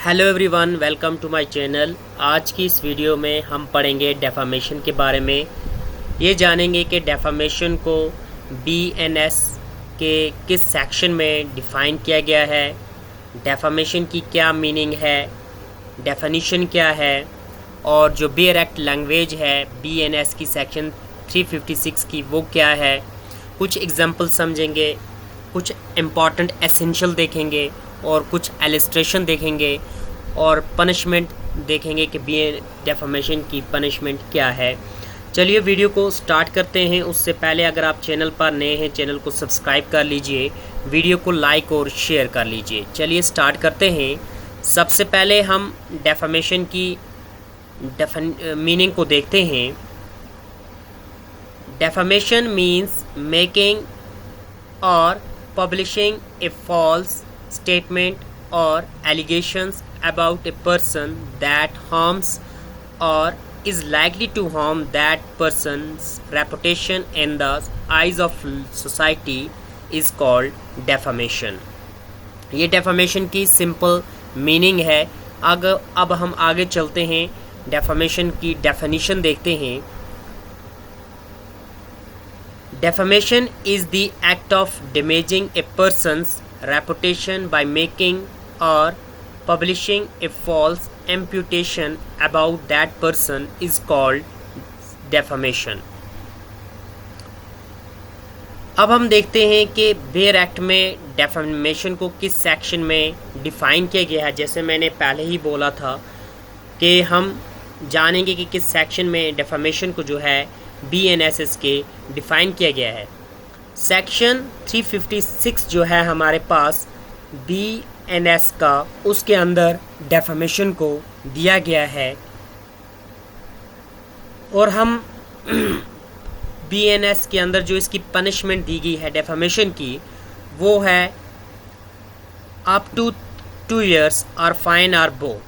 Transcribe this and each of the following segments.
Hello everyone, welcome to my channel. आज की इस वीडियो में हम पढ़ेंगे डेफामेशन के बारे में। ये जानेंगे कि डेफामेशन को बीएनएस के किस सेक्शन में डिफ़ाइन किया गया है, डेफामेशन की क्या मीनिंग है, डेफिनीशन क्या है, और जो बेयर एक्ट लैंग्वेज है बीएनएस की सेक्शन 356 की वो क्या है। कुछ एग्जांपल समझेंगे, कुछ इम्पॉर्टेंट एसेंशियल देखेंगे और कुछ एलिस्ट्रेशन देखेंगे और पनिशमेंट देखेंगे कि डेफामेशन की पनिशमेंट क्या है। चलिए वीडियो को स्टार्ट करते हैं। उससे पहले अगर आप चैनल पर नए हैं, चैनल को सब्सक्राइब कर लीजिए, वीडियो को लाइक और शेयर कर लीजिए। चलिए स्टार्ट करते हैं। सबसे पहले हम डेफामेशन की मीनिंग को देखते हैं। डेफामेशन मीन्स मेकिंग और publishing a false statement or allegations about a person that harms or is likely to harm that person's reputation in the eyes of society is called defamation। ये defamation की simple meaning है। अब हम आगे चलते हैं, defamation की definition देखते हैं। Defamation is the act of damaging a person's reputation by making or publishing a false imputation about that person is called defamation। अब हम देखते हैं कि बेयर एक्ट में डेफामेशन को किस सेक्शन में डिफ़ाइन किया गया है। जैसे मैंने पहले ही बोला था कि हम जानेंगे कि किस सेक्शन में डेफामेशन को जो है बीएनएसएस के डिफ़ाइन किया गया है। सेक्शन 356 जो है हमारे पास बीएनएस का, उसके अंदर डेफामेशन को दिया गया है और हम बीएनएस के अंदर जो इसकी पनिशमेंट दी गई है डेफामेशन की, वो है अप टू 2 years और फाइन और both.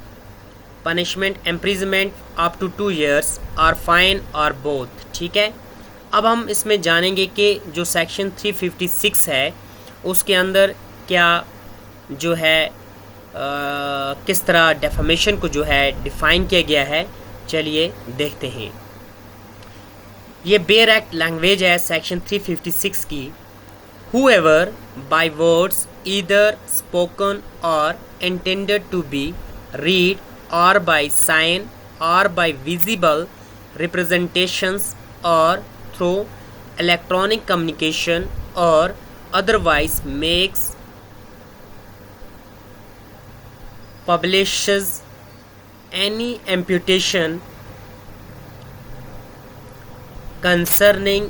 Punishment imprisonment up to 2 years और फाइन और बोथ। ठीक है। अब हम इसमें जानेंगे कि जो सेक्शन 356 है उसके अंदर क्या जो है किस तरह डेफामेशन को जो है डिफ़ाइन किया गया है। चलिए देखते हैं। ये बेयर एक्ट लैंग्वेज है सेक्शन 356 की। Whoever by words either spoken or intended to be read or by sign or by visible representations or through electronic communication or otherwise makes, publishes any imputation concerning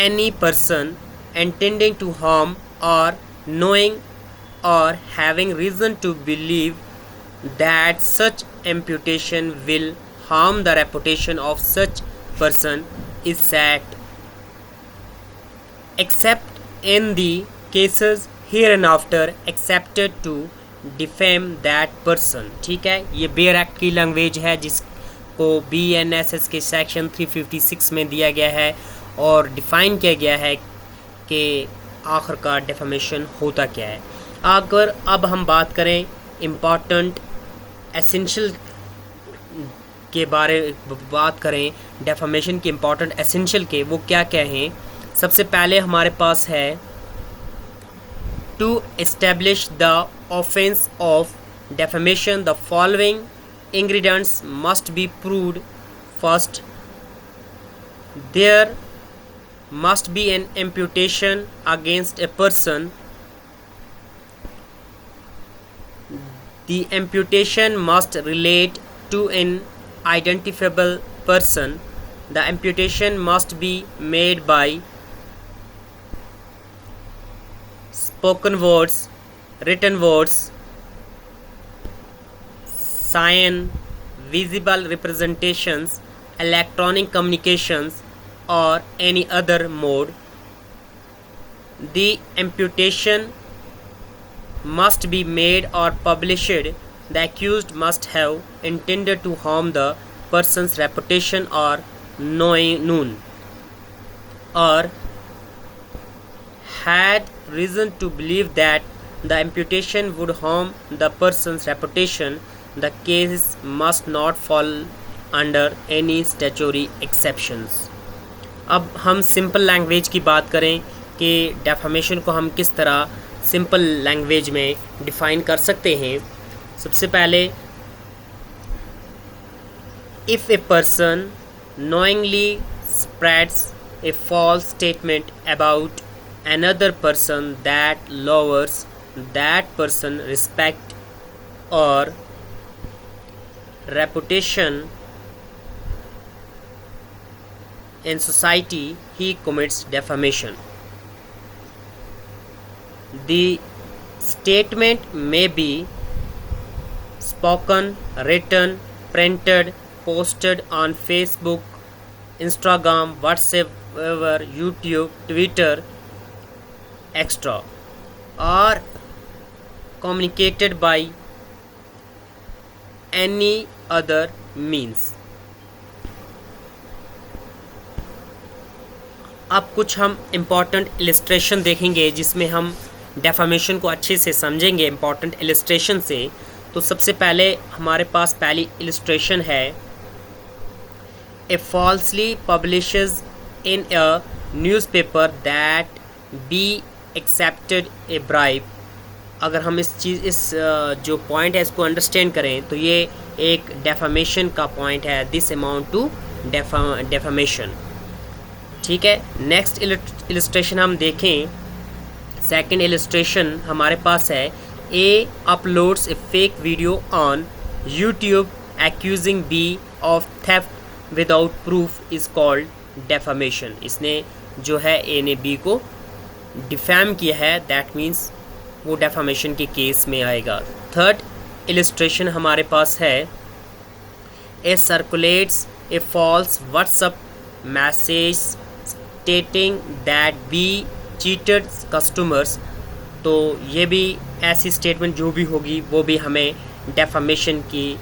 any person intending to harm or knowing or having reason to believe that such imputation will harm the reputation of such person is set, except in the cases hereinafter accepted to defame that person। ठीक है। ये bare act की language है जिसको BNSS के section 356 में दिया गया है और डिफ़ाइन किया गया है कि आखिरकार डेफामेशन होता क्या है। अगर अब हम बात करें इम्पॉर्टेंट एसेंशियल के बात करें डेफामेशन के इम्पॉर्टेंट एसेंशियल के, वो क्या क्या हैं। सबसे पहले हमारे पास है to establish the offence of defamation the following ingredients must be proved. First, there must be an imputation against a person. The imputation must relate to an identifiable person. The imputation must be made by spoken words, written words, sign, visible representations, electronic communications or any other mode. The imputation must be made or published. The accused must have intended to harm the person's reputation or known or had reason to believe that the imputation would harm the person's reputation, the case must not fall under any statutory exceptions. अब हम simple language की बात करें कि defamation को हम किस तरह सिंपल लैंग्वेज में डिफ़ाइन कर सकते हैं. सबसे पहले, if a person knowingly spreads a false statement about another person that lowers that person respect or reputation in society, he commits defamation. The statement may be spoken, written, printed, posted on Facebook, Instagram, WhatsApp, YouTube, Twitter, etc., or communicated by any other means. अब कुछ हम important illustration देखेंगे जिसमें हम defamation को अच्छे से समझेंगे इम्पॉर्टेंट इलस्ट्रेशन से. तो सबसे पहले हमारे पास पहली इलस्ट्रेशन है, A falsely publishes in a newspaper that be accepted a bribe. अगर हम इस जो पॉइंट है इसको अंडरस्टैंड करें तो ये एक डेफामेशन का पॉइंट है. This amount to defamation. ठीक है. नेक्स्ट इलस्ट्रेशन हम देखें. सेकंड इलस्ट्रेशन हमारे पास है, A uploads a fake video on YouTube accusing B of theft without proof is called defamation. इसने जो है ए ने बी को डिफेम किया है, दैट मीन्स वो डेफामेशन के केस में आएगा. थर्ड इलस्ट्रेशन हमारे पास है, A circulates a false WhatsApp message stating that B cheated customers. तो ये भी ऐसी स्टेटमेंट जो भी होगी वो भी हमें डेफामेशन की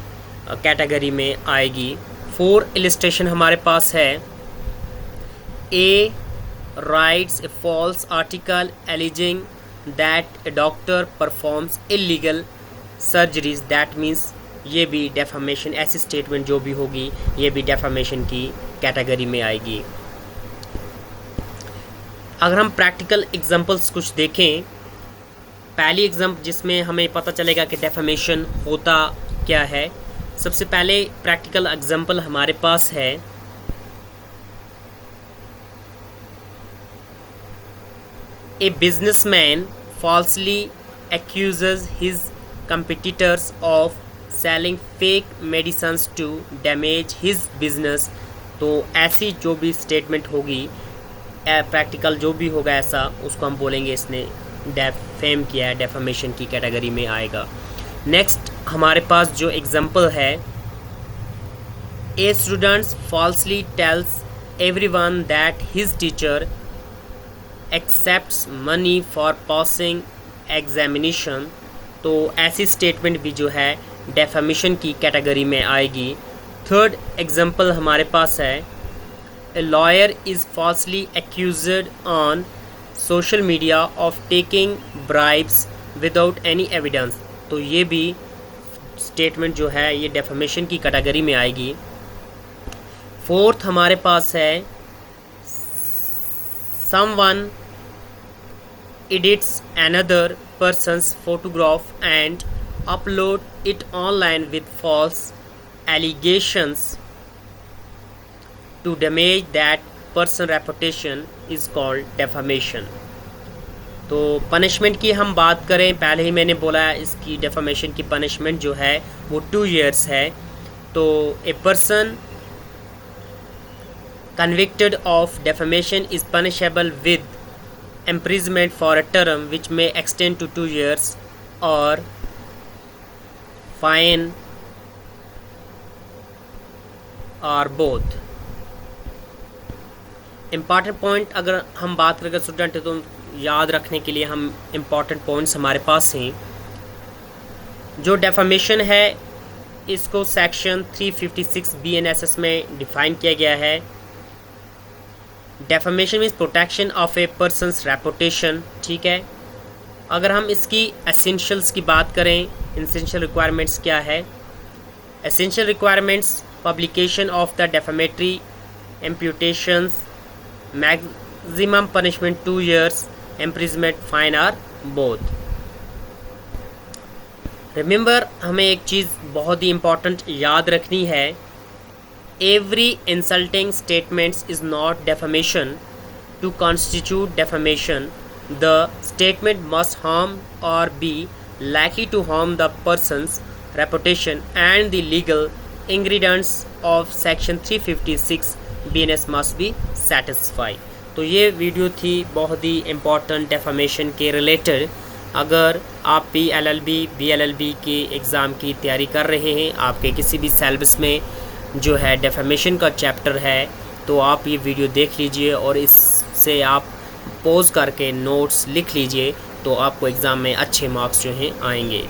कैटेगरी में आएगी. फोर इलस्ट्रेशन हमारे पास है, A writes a false article alleging that a doctor performs illegal surgeries. That means ये भी डेफामेशन, ऐसी स्टेटमेंट जो भी होगी ये भी डेफामेशन की कैटेगरी में आएगी. अगर हम प्रैक्टिकल एग्जांपल्स कुछ देखें, पहली एग्जांपल जिसमें हमें पता चलेगा कि डेफामेशन होता क्या है. सबसे पहले प्रैक्टिकल एग्जांपल हमारे पास है, a businessman falsely accuses his competitors of selling fake medicines to damage his business. तो ऐसी जो भी स्टेटमेंट होगी, प्रैक्टिकल जो भी होगा ऐसा, उसको हम बोलेंगे इसने डेफेम किया है, डेफामेशन की कैटेगरी में आएगा. नेक्स्ट हमारे पास जो एग्जांपल है, a students falsely tells everyone that his teacher accepts money for passing examination. तो ऐसी स्टेटमेंट भी जो है डेफामेशन की कैटेगरी में आएगी. थर्ड एग्जांपल हमारे पास है, a lawyer is falsely accused on social media of taking bribes without any evidence. तो ये भी स्टेटमेंट जो है ये डेफामेशन की कैटेगरी में आएगी. फोर्थ हमारे पास है, someone edits another person's photograph and upload it online with false allegations to damage that person's reputation is called defamation. तो पनिशमेंट की हम बात करें, पहले ही मैंने बोला इसकी डेफामेशन की पनिशमेंट जो है वो 2 years है. तो a person convicted of defamation is punishable with imprisonment for a term which may extend to 2 years or fine or both. Important point अगर हम बात करें स्टूडेंट तो याद रखने के लिए हम इम्पॉर्टेंट पॉइंट्स हमारे पास हैं. जो डेफामेशन है इसको सेक्शन 356 BNSS में डिफ़ाइन किया गया है. Defamation means protection of A persons reputation. ठीक है. अगर हम इसकी एसेंशियल्स की बात करें, एसेंशियल रिक्वायरमेंट्स क्या है? Essential requirements: publication of the defamatory imputations, maximum punishment 2 years, imprisonment, fine or both. Remember, हमें एक चीज़ बहुत ही इम्पॉर्टेंट याद रखनी है, every insulting statements is not defamation. To constitute defamation, the statement must harm or be likely to harm the person's reputation and the legal ingredients of section 356 BNS must be satisfied। तो ये video थी बहुत ही important defamation के related. अगर आप PLLB BLLB के exam की तैयारी कर रहे हैं, आपके किसी भी सिलेबस में जो है डेफामेशन का चैप्टर है, तो आप ये वीडियो देख लीजिए और इससे आप पॉज करके नोट्स लिख लीजिए, तो आपको एग्ज़ाम में अच्छे मार्क्स जो हैं आएंगे।